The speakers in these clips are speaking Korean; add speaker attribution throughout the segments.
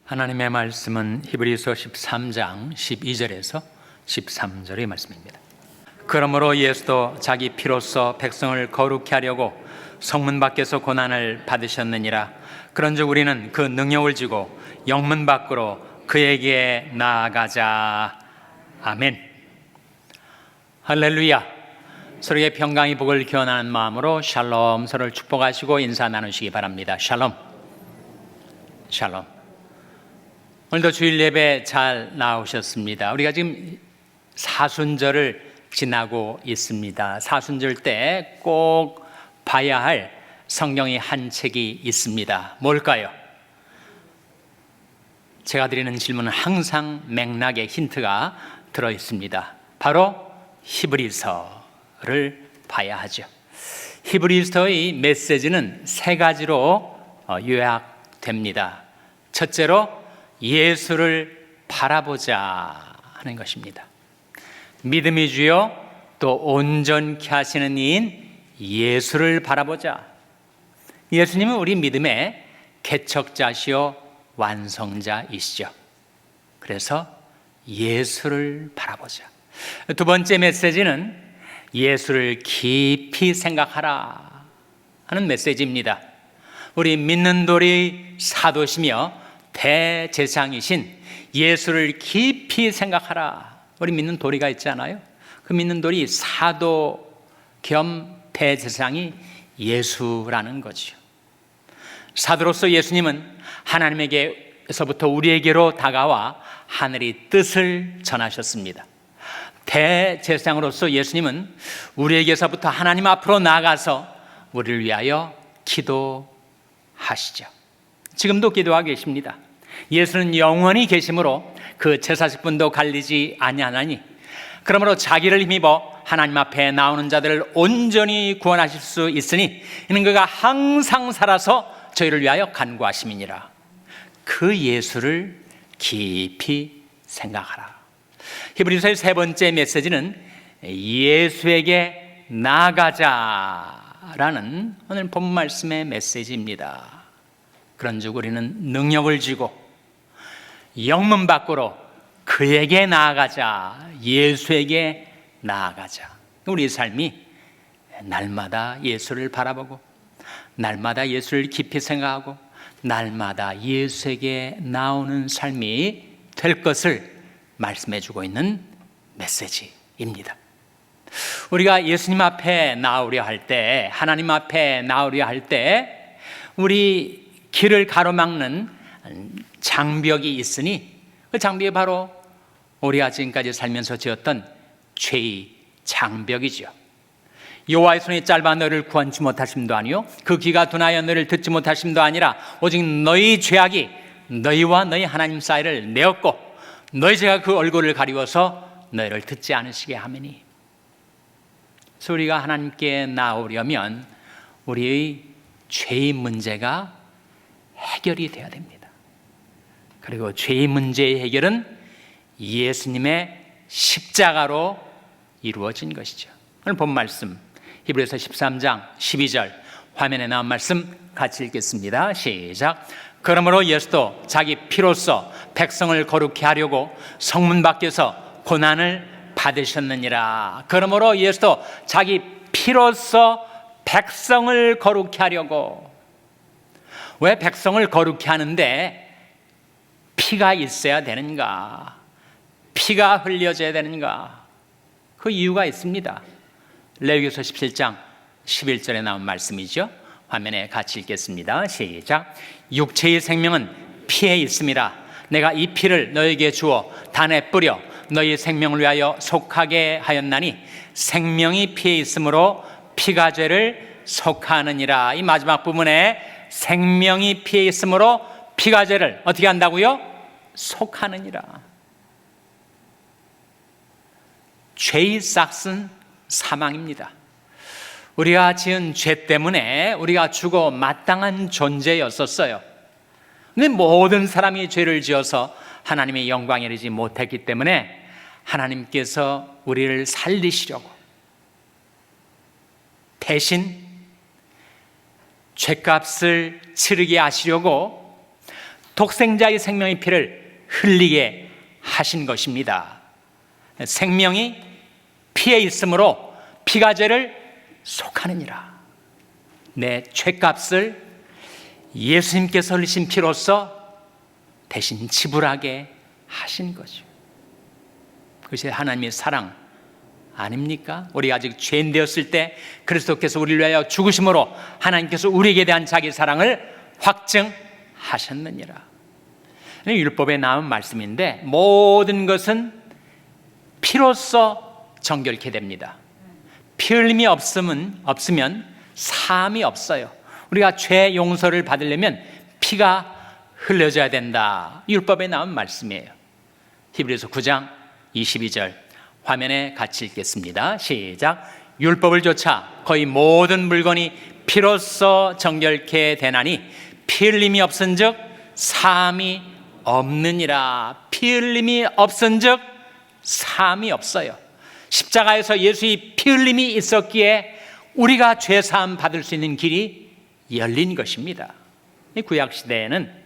Speaker 1: 하나님의 말씀은 히브리서 13장 12절에서 13절의 말씀입니다. 그러므로 예수도 자기 피로써 백성을 거룩히 하려고 성문 밖에서 고난을 받으셨느니라. 그런즉 우리는 그 능력을 지고 영문 밖으로 그에게 나아가자. 아멘. 할렐루야. 서로에게 평강의 복을 기원하는 마음으로 샬롬, 서로를 축복하시고 인사 나누시기 바랍니다. 샬롬. 샬롬. 오늘도 주일 예배 잘 나오셨습니다. 우리가 지금 사순절을 지나고 있습니다. 사순절 때 꼭 봐야 할 성경의 한 책이 있습니다. 뭘까요? 제가 드리는 질문은 항상 맥락에 힌트가 들어 있습니다. 바로 히브리서를 봐야 하죠. 히브리서의 메시지는 세 가지로 요약됩니다. 첫째로 예수를 바라보자 하는 것입니다. 믿음이 주요 또 온전케 하시는 이인 예수를 바라보자. 예수님은 우리 믿음의 개척자시요 완성자이시죠. 그래서 예수를 바라보자. 두 번째 메시지는 예수를 깊이 생각하라 하는 메시지입니다. 우리 믿는 돌이 사도시며 대제사장이신 예수를 깊이 생각하라. 우리 믿는 도리가 있잖아요. 그 믿는 돌이 사도 겸 대제사장이 예수라는 거죠. 사도로서 예수님은 하나님에게서부터 우리에게로 다가와 하늘의 뜻을 전하셨습니다. 대제사장으로서 예수님은 우리에게서부터 하나님 앞으로 나아가서 우리를 위하여 기도하시죠. 지금도 기도하고 계십니다. 예수는 영원히 계심으로 그 제사직분도 갈리지 아니하나니 그러므로 자기를 힘입어 하나님 앞에 나오는 자들을 온전히 구원하실 수 있으니 이는 그가 항상 살아서 저희를 위하여 간구하심이니라. 그 예수를 깊이 생각하라. 히브리서의 세 번째 메시지는 예수에게 나아가자라는 오늘 본 말씀의 메시지입니다. 그런즉 우리는 능력을 지고 영문 밖으로 그에게 나아가자. 예수에게 나아가자. 우리 삶이 날마다 예수를 바라보고 날마다 예수를 깊이 생각하고 날마다 예수에게 나오는 삶이 될 것을 말씀해 주고 있는 메시지입니다. 우리가 예수님 앞에 나오려 할 때, 하나님 앞에 나오려 할 때 우리 길을 가로막는 장벽이 있으니 그 장벽이 바로 우리가 지금까지 살면서 지었던 죄의 장벽이죠. 여호와의 손이 짧아 너를 구원치 못하심도 아니요 그 귀가 둔하여 너를 듣지 못하심도 아니라 오직 너희 죄악이 너희와 너희 하나님 사이를 내었고 너희 죄가 그 얼굴을 가리워서 너희를 듣지 않으시게 하매니. 그래서 우리가 하나님께 나오려면 우리의 죄의 문제가 해결이 되어야 됩니다. 그리고 죄의 문제의 해결은 예수님의 십자가로 이루어진 것이죠. 오늘 본 말씀 히브리서 13장 12절 화면에 나온 말씀 같이 읽겠습니다. 시작. 그러므로 예수도 자기 피로써 백성을 거룩히 하려고 성문 밖에서 고난을 받으셨느니라. 그러므로 예수도 자기 피로써 백성을 거룩히 하려고. 왜 백성을 거룩히 하는데 피가 있어야 되는가? 피가 흘려져야 되는가? 그 이유가 있습니다. 레위기서 17장 11절에 나온 말씀이죠. 화면에 같이 읽겠습니다. 시작. 육체의 생명은 피에 있음이라. 내가 이 피를 너에게 주어 단에 뿌려 너희 생명을 위하여 속하게 하였나니 생명이 피에 있으므로 피가 죄를 속하느니라. 이 마지막 부분에 생명이 피에 있으므로 피가 죄를 어떻게 한다고요? 속하느니라. 죄의 싹은 사망입니다. 우리가 지은 죄 때문에 우리가 죽어 마땅한 존재였었어요. 근데 모든 사람이 죄를 지어서 하나님의 영광에 이르지 못했기 때문에 하나님께서 우리를 살리시려고 대신 죄값을 치르게 하시려고 독생자의 생명의 피를 흘리게 하신 것입니다. 생명이 피에 있으므로 피가 죄를 속하느니라. 내 죄값을 예수님께서 흘리신 피로써 대신 지불하게 하신 거죠. 그것이 하나님의 사랑 아닙니까? 우리가 아직 죄인 되었을 때 그리스도께서 우리를 위하여 죽으심으로 하나님께서 우리에게 대한 자기 사랑을 확증하셨느니라. 율법에 나온 말씀인데 모든 것은 피로써 정결케 됩니다. 피 흘림이 없으면 사함이 없어요. 우리가 죄 용서를 받으려면 피가 흘려져야 된다. 율법에 나온 말씀이에요. 히브리서 9장 22절 화면에 같이 읽겠습니다. 시작. 율법을 조차 거의 모든 물건이 피로써 정결케 되나니 피 흘림이 없은즉 사함이 없느니라. 피 흘림이 없은즉 사함이 없어요. 십자가에서 예수의 피 흘림이 있었기에 우리가 죄 사함 받을 수 있는 길이 열린 것입니다. 구약 시대에는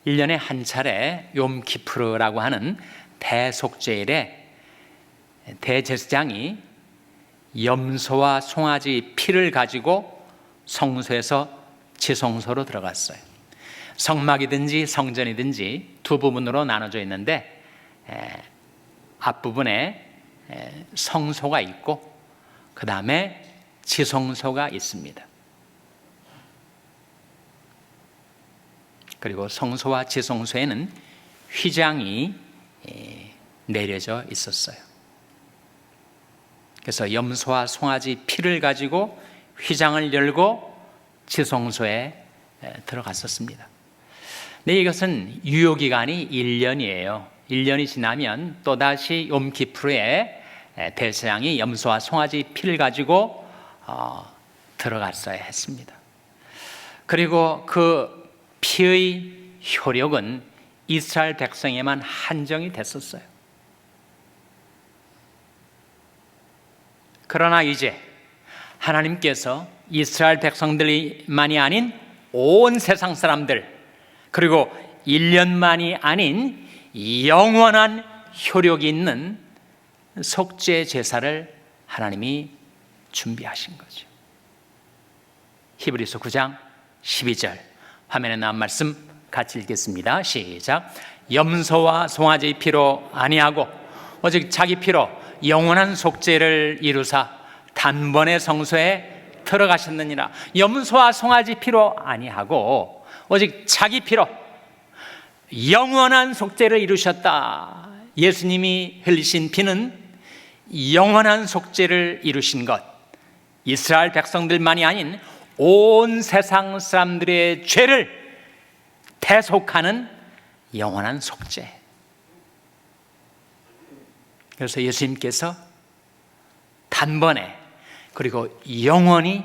Speaker 1: 1년에 한 차례 욤키프르라고 하는 대속죄일에 대제사장이 염소와 송아지 피를 가지고 성소에서 지성소로 들어갔어요. 성막이든지 성전이든지 두 부분으로 나눠져 있는데 앞부분에 성소가 있고 그 다음에 지성소가 있습니다. 그리고 성소와 지성소에는 휘장이 내려져 있었어요. 그래서 염소와 송아지 피를 가지고 휘장을 열고 지성소에 들어갔었습니다. 근데 이것은 유효기간이 1년이에요. 1년이 지나면 또다시 욤키프르에 대제사장이 염소와 송아지 피를 가지고 들어갔어야 했습니다. 그리고 그 피의 효력은 이스라엘 백성에만 한정이 됐었어요. 그러나 이제 하나님께서 이스라엘 백성들만이 아닌 온 세상 사람들, 그리고 1년만이 아닌 영원한 효력이 있는 속죄 제사를 하나님이 준비하신 거죠. 히브리서 9장 12절 화면에 나온 말씀 같이 읽겠습니다. 시작. 염소와 송아지 피로 아니하고 오직 자기 피로 영원한 속죄를 이루사 단번에 성소에 들어가셨느니라. 염소와 송아지 피로 아니하고 오직 자기 피로 영원한 속죄를 이루셨다. 예수님이 흘리신 피는 영원한 속죄를 이루신 것, 이스라엘 백성들만이 아닌 온 세상 사람들의 죄를 대속하는 영원한 속죄. 그래서 예수님께서 단번에 그리고 영원히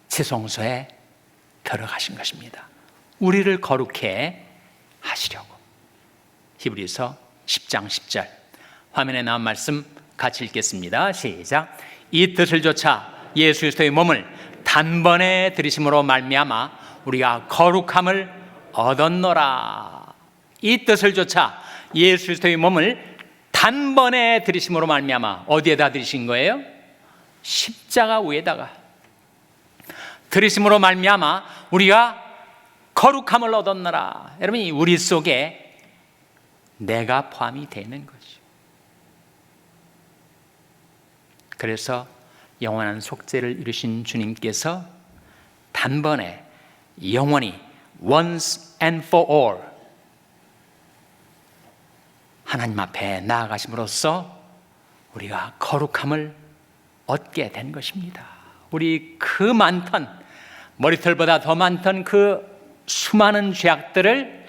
Speaker 1: 지성소에 들어가신 것입니다. 우리를 거룩해 하시려고. 히브리서 10장 10절 화면에 나온 말씀 같이 읽겠습니다. 시작. 이 뜻을 조차 예수 그리스도의 몸을 단번에 들이심으로 말미암아 우리가 거룩함을 얻었노라. 이 뜻을 조차 예수 그리스도의 몸을 단번에 들이심으로 말미암아 어디에다 들이신 거예요? 십자가 위에다가 들이심으로 말미암아 우리가 거룩함을 얻었노라. 여러분, 우리 속에 내가 포함이 되는 거죠. 그래서 영원한 속죄를 이루신 주님께서 단번에 영원히 once and for all 하나님 앞에 나아가심으로써 우리가 거룩함을 얻게 된 것입니다. 우리 그 많던, 머리털보다 더 많던 그 수많은 죄악들을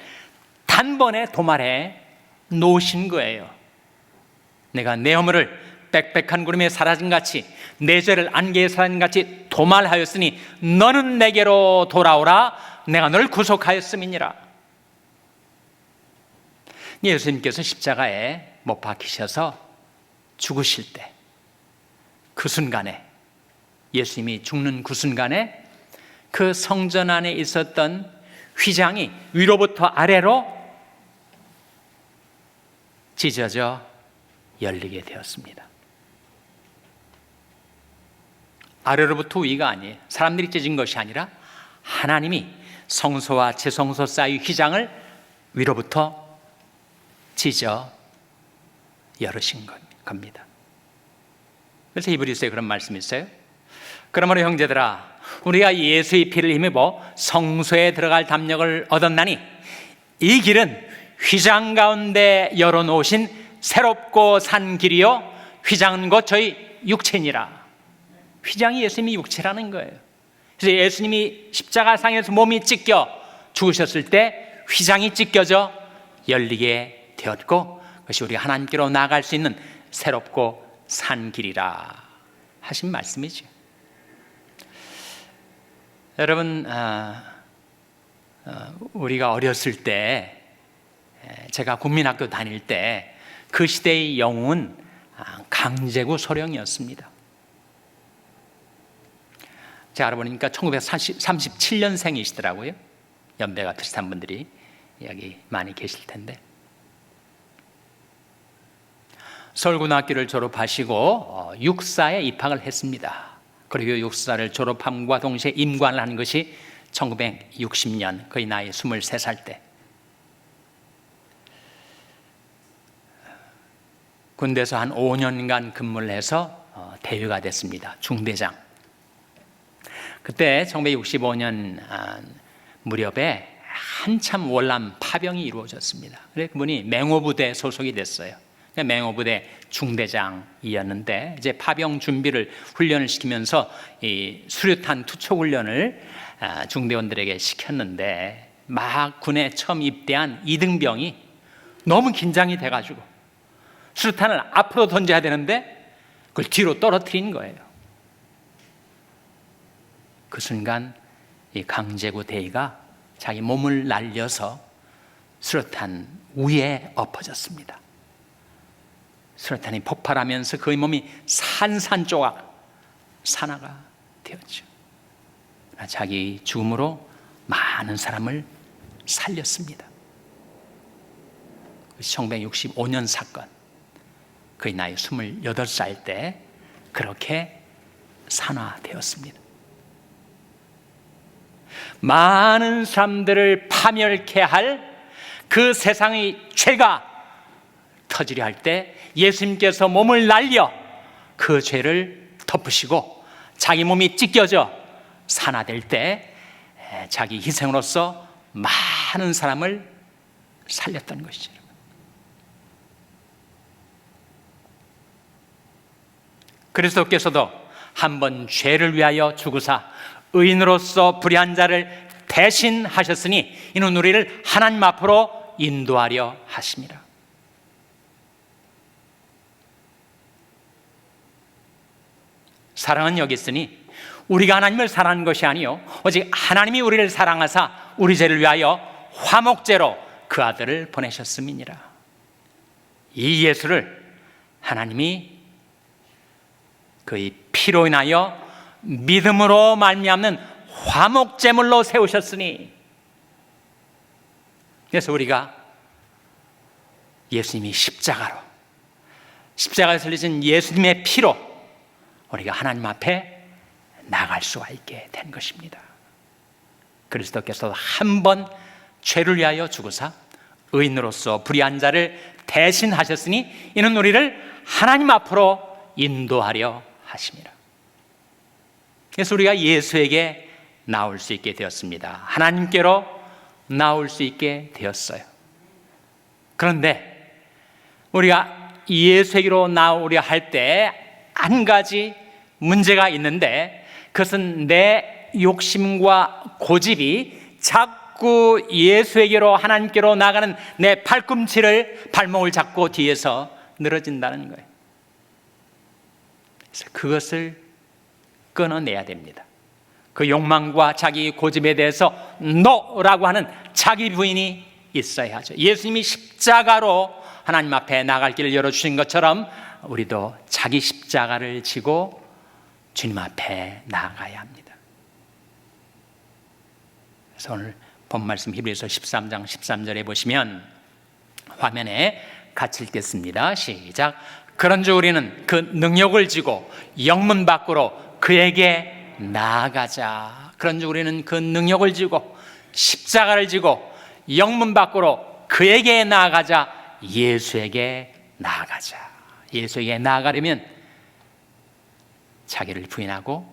Speaker 1: 단번에 도말해 놓으신 거예요. 내가 내 허물을 빽빽한 구름에 사라진같이 내 죄를 안개에 사라진같이 도말하였으니 너는 내게로 돌아오라. 내가 너를 구속하였음이니라. 예수님께서 십자가에 못 박히셔서 죽으실 때 그 순간에, 예수님이 죽는 그 순간에 그 성전 안에 있었던 휘장이 위로부터 아래로 찢어져 열리게 되었습니다. 아래로부터 위가 아니에요. 사람들이 찢은 것이 아니라 하나님이 성소와 제성소 사이 휘장을 위로부터 찢어 열으신 겁니다. 그래서 히브리서에 그런 말씀이 있어요. 그러므로 형제들아, 우리가 예수의 피를 힘입어 성소에 들어갈 담력을 얻었나니 이 길은 휘장 가운데 열어놓으신 새롭고 산 길이요 휘장은 곧 저희 육체니라. 휘장이 예수님이 육체라는 거예요. 그래서 예수님이 십자가상에서 몸이 찢겨 죽으셨을 때 휘장이 찢겨져 열리게 되었고, 그것이 우리 하나님께로 나아갈 수 있는 새롭고 산 길이라 하신 말씀이죠. 여러분, 우리가 어렸을 때, 제가 국민학교 다닐 때 그 시대의 영웅은 강제구 소령이었습니다. 제가 알아보니까 1937년생이시더라고요. 연배가 비슷한 분들이 여기 많이 계실 텐데, 서울고등학교를 졸업하시고 육사에 입학을 했습니다. 그리고 육사를 졸업함과 동시에 임관을 한 것이 1960년, 거의 나이 23살 때. 군대에서 한 5년간 근무를 해서 대위가 됐습니다. 중대장. 그때 1965년 무렵에 한참 월남 파병이 이루어졌습니다. 그래서 그분이 맹호부대 소속이 됐어요. 맹호부대 중대장이었는데, 이제 파병 준비를 훈련을 시키면서 이 수류탄 투척 훈련을 중대원들에게 시켰는데, 막 군에 처음 입대한 이등병이 너무 긴장이 돼가지고 수류탄을 앞으로 던져야 되는데 그걸 뒤로 떨어뜨린 거예요. 그 순간 이 강제구 대위가 자기 몸을 날려서 수류탄 위에 엎어졌습니다. 수류탄이 폭발하면서 그의 몸이 산산조각 산화가 되었죠. 자기 죽음으로 많은 사람을 살렸습니다. 1965년 사건, 그의 나이 28살 때 그렇게 산화되었습니다. 많은 사람들을 파멸케 할 그 세상의 죄가 터지려 할 때 예수님께서 몸을 날려 그 죄를 덮으시고 자기 몸이 찢겨져 산화될 때 자기 희생으로서 많은 사람을 살렸던 것이죠. 그리스도께서도 한번 죄를 위하여 죽으사 의인으로서 불의한 자를 대신하셨으니 이는 우리를 하나님 앞으로 인도하려 하심이라. 사랑은 여기 있으니 우리가 하나님을 사랑하는 것이 아니요 오직 하나님이 우리를 사랑하사 우리 죄를 위하여 화목제로 그 아들을 보내셨음이니라. 이 예수를 하나님이 그의 피로 인하여 믿음으로 말미암는 화목제물로 세우셨으니, 그래서 우리가 예수님이 십자가에 설리신 예수님의 피로 우리가 하나님 앞에 나갈 수가 있게 된 것입니다. 그리스도께서 한 번 죄를 위하여 죽으사 의인으로서 불의한 자를 대신하셨으니 이는 우리를 하나님 앞으로 인도하려 하심이라. 그래서 우리가 예수에게 나올 수 있게 되었습니다. 하나님께로 나올 수 있게 되었어요. 그런데 우리가 예수에게로 나오려 할 때 한 가지 문제가 있는데, 그것은 내 욕심과 고집이 자꾸 예수에게로 하나님께로 나가는 내 발꿈치를 발목을 잡고 뒤에서 늘어진다는 거예요. 그래서 그것을 끊어내야 됩니다. 그 욕망과 자기 고집에 대해서 노라고 하는 자기 부인이 있어야 하죠. 예수님이 십자가로 하나님 앞에 나갈 길을 열어주신 것처럼 우리도 자기 십자가를 지고 주님 앞에 나아가야 합니다. 그래서 오늘 본 말씀 히브리서 13장 13절에 보시면 화면에 같이 읽겠습니다. 시작. 그런즉 우리는 그 능력을 지고 영문 밖으로 그에게 나아가자. 그런즉 우리는 그 능력을 지고 십자가를 지고 영문 밖으로 그에게 나아가자. 예수에게 나아가자. 예수에게 나아가려면 자기를 부인하고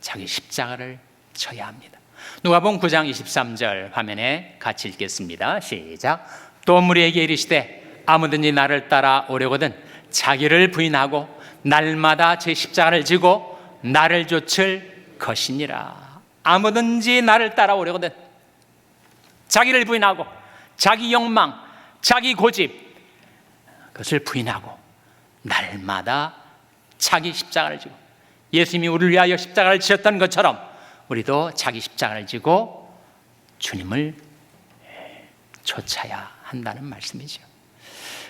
Speaker 1: 자기 십자가를 져야 합니다. 누가복음 9장 23절 화면에 같이 읽겠습니다. 시작. 또 무리에게 이르시되 아무든지 나를 따라 오려거든 자기를 부인하고 날마다 제 십자가를 지고 나를 좇을 것이니라. 아무든지 나를 따라오려거든 자기를 부인하고 자기 욕망, 자기 고집 그것을 부인하고 날마다 자기 십자가를 지고 예수님이 우리를 위하여 십자가를 지었던 것처럼 우리도 자기 십자가를 지고 주님을 좇아야 한다는 말씀이죠.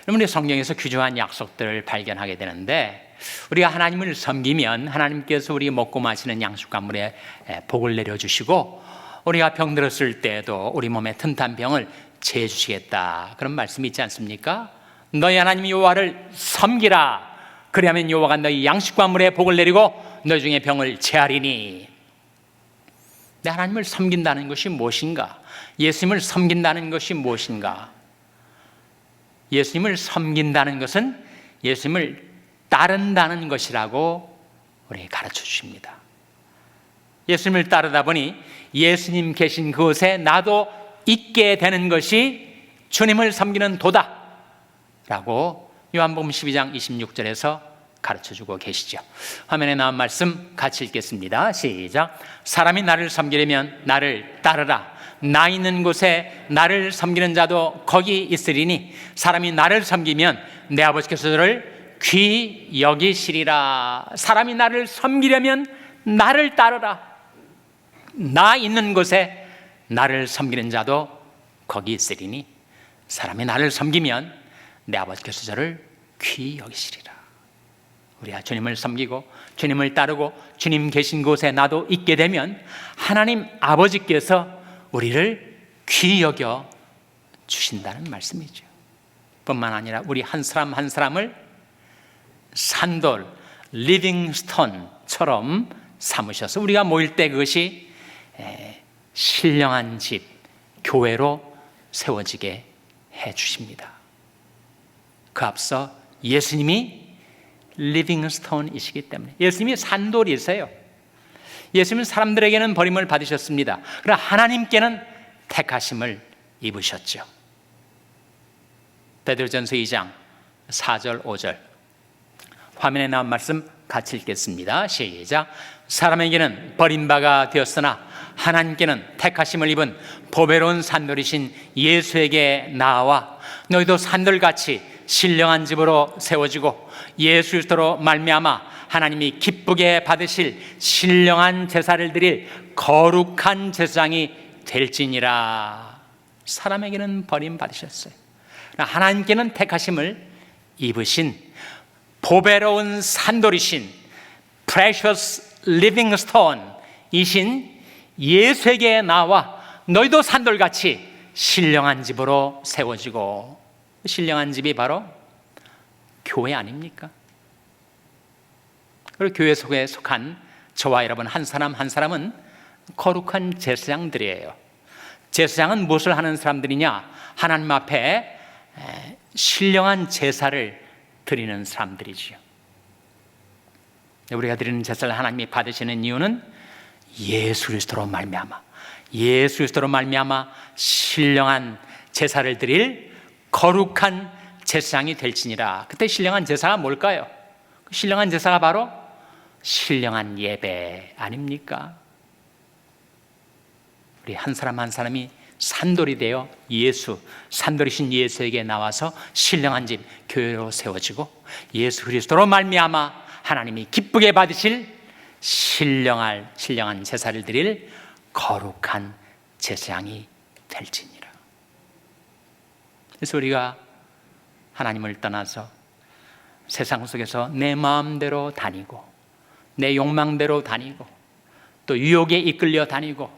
Speaker 1: 우리 성경에서 귀중한 약속들을 발견하게 되는데 우리가 하나님을 섬기면 하나님께서 우리 먹고 마시는 양식감물에 복을 내려주시고 우리가 병들었을 때에도 우리 몸에 튼튼 병을 제해주시겠다 그런 말씀이 있지 않습니까? 너희 하나님 여호와를 섬기라 그리하면 여호와가 너희 양식감물에 복을 내리고 너희 중에 병을 제하리니. 내 하나님을 섬긴다는 것이 무엇인가? 예수님을 섬긴다는 것이 무엇인가? 예수님을 섬긴다는 것은 예수님을 따른다는 것이라고 우리에게 가르쳐 주십니다. 예수님을 따르다 보니 예수님 계신 그곳에 나도 있게 되는 것이 주님을 섬기는 도다 라고 요한복음 12장 26절에서 가르쳐주고 계시죠. 화면에 나온 말씀 같이 읽겠습니다. 시작. 사람이 나를 섬기려면 나를 따르라. 나 있는 곳에 나를 섬기는 자도 거기 있으리니 사람이 나를 섬기면 내 아버지께서 저를 귀 여기시리라. 사람이 나를 섬기려면 나를 따르라. 나 있는 곳에 나를 섬기는 자도 거기 있으리니 사람이 나를 섬기면 내 아버지께서 저를 귀 여기시리라. 우리가 주님을 섬기고 주님을 따르고 주님 계신 곳에 나도 있게 되면 하나님 아버지께서 우리를 귀히 여겨 주신다는 말씀이죠. 뿐만 아니라 우리 한 사람 한 사람을 산돌, 리빙스톤처럼 삼으셔서 우리가 모일 때 그것이 신령한 집, 교회로 세워지게 해 주십니다. 그 앞서 예수님이 리빙스톤이시기 때문에 예수님이 산돌이세요. 예수님은 사람들에게는 버림을 받으셨습니다. 그러나 하나님께는 택하심을 입으셨죠. 베드로전서 2장 4절 5절 화면에 나온 말씀 같이 읽겠습니다. 시작. 사람에게는 버림바가 되었으나 하나님께는 택하심을 입은 보배로운 산돌이신 예수에게 나와 너희도 산돌같이 신령한 집으로 세워지고 예수 그리스도로 말미암아 하나님이 기쁘게 받으실 신령한 제사를 드릴 거룩한 제사장이 될지니라. 사람에게는 버림받으셨어요. 하나님께는 택하심을 입으신 보배로운 산돌이신 Precious Living Stone 이신 예수에게 나와 너희도 산돌같이 신령한 집으로 세워지고, 신령한 집이 바로 교회 아닙니까? 그리고 교회 속에 속한 저와 여러분 한 사람 한 사람은 거룩한 제사장들이에요. 제사장은 무엇을 하는 사람들이냐? 하나님 앞에 신령한 제사를 드리는 사람들이지요. 우리가 드리는 제사를 하나님이 받으시는 이유는 예수 그리스도로 말미암아, 예수 그리스도로 말미암아 신령한 제사를 드릴 거룩한 제사장이 될지니라. 그때 신령한 제사가 뭘까요? 신령한 제사가 바로 신령한 예배 아닙니까? 우리 한 사람 한 사람이 산돌이 되어 예수, 산돌이신 예수에게 나와서 신령한 집, 교회로 세워지고 예수 그리스도로 말미암아 하나님이 기쁘게 받으실 신령한 제사를 드릴 거룩한 제사장이 될지니라. 그래서 우리가 하나님을 떠나서 세상 속에서 내 마음대로 다니고 내 욕망대로 다니고 또 유혹에 이끌려 다니고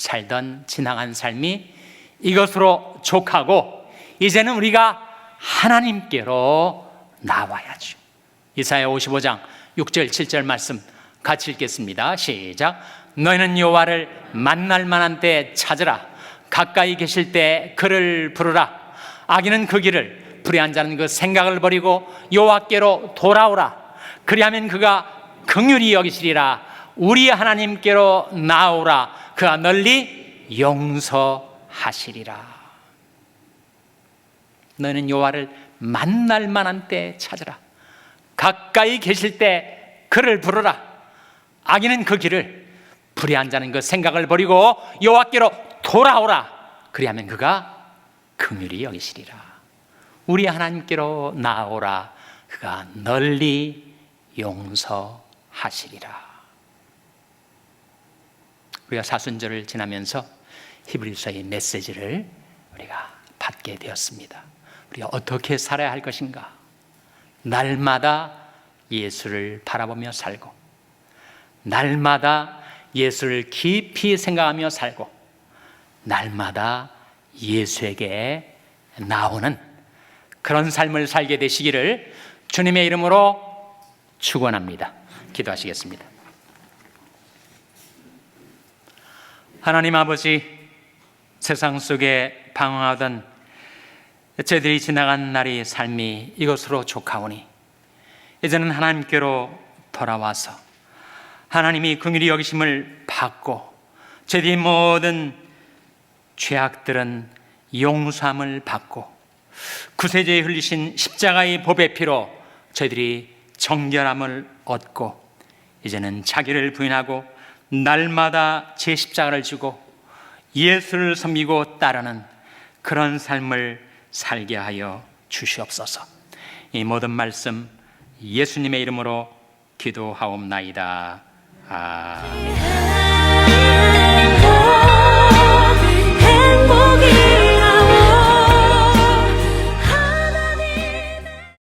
Speaker 1: 살던 지나간 삶이 이것으로 족하고 이제는 우리가 하나님께로 나와야죠. 이사야 55장 6절 7절 말씀 같이 읽겠습니다. 시작. 너희는 여호와를 만날 만한 때 찾으라. 가까이 계실 때 그를 부르라. 악인은 그 길을, 불의한 자는 그 생각을 버리고 여호와께로 돌아오라. 그리하면 그가 긍휼히 여기시리라. 우리 하나님께로 나오라. 그가 널리 용서하시리라. 너희는 여호와를 만날 만한 때 찾으라. 가까이 계실 때 그를 부르라. 악인은 그 길을, 불의한 자는 그 생각을 버리고 여호와께로 돌아오라. 그리하면 그가 긍휼히 여기시리라. 우리 하나님께로 나오라. 그가 널리 용서하시리라. 우리가 사순절을 지나면서 히브리서의 메시지를 우리가 받게 되었습니다. 우리가 어떻게 살아야 할 것인가? 날마다 예수를 바라보며 살고, 날마다 예수를 깊이 생각하며 살고, 날마다 예수에게 나오는 그런 삶을 살게 되시기를 주님의 이름으로 축원합니다. 기도하시겠습니다. 하나님 아버지, 세상 속에 방황하던 저희들이 지나간 날이 삶이 이것으로 족하오니 이제는 하나님께로 돌아와서 하나님이 긍휼히 여기심을 받고 저희들의 모든 죄악들은 용서함을 받고 구세주에 흘리신 십자가의 보배 피로 저희들이 정결함을 얻고 이제는 자기를 부인하고 날마다 제 십자가를 지고 예수를 섬기고 따르는 그런 삶을 살게 하여 주시옵소서. 이 모든 말씀 예수님의 이름으로 기도하옵나이다. 아멘.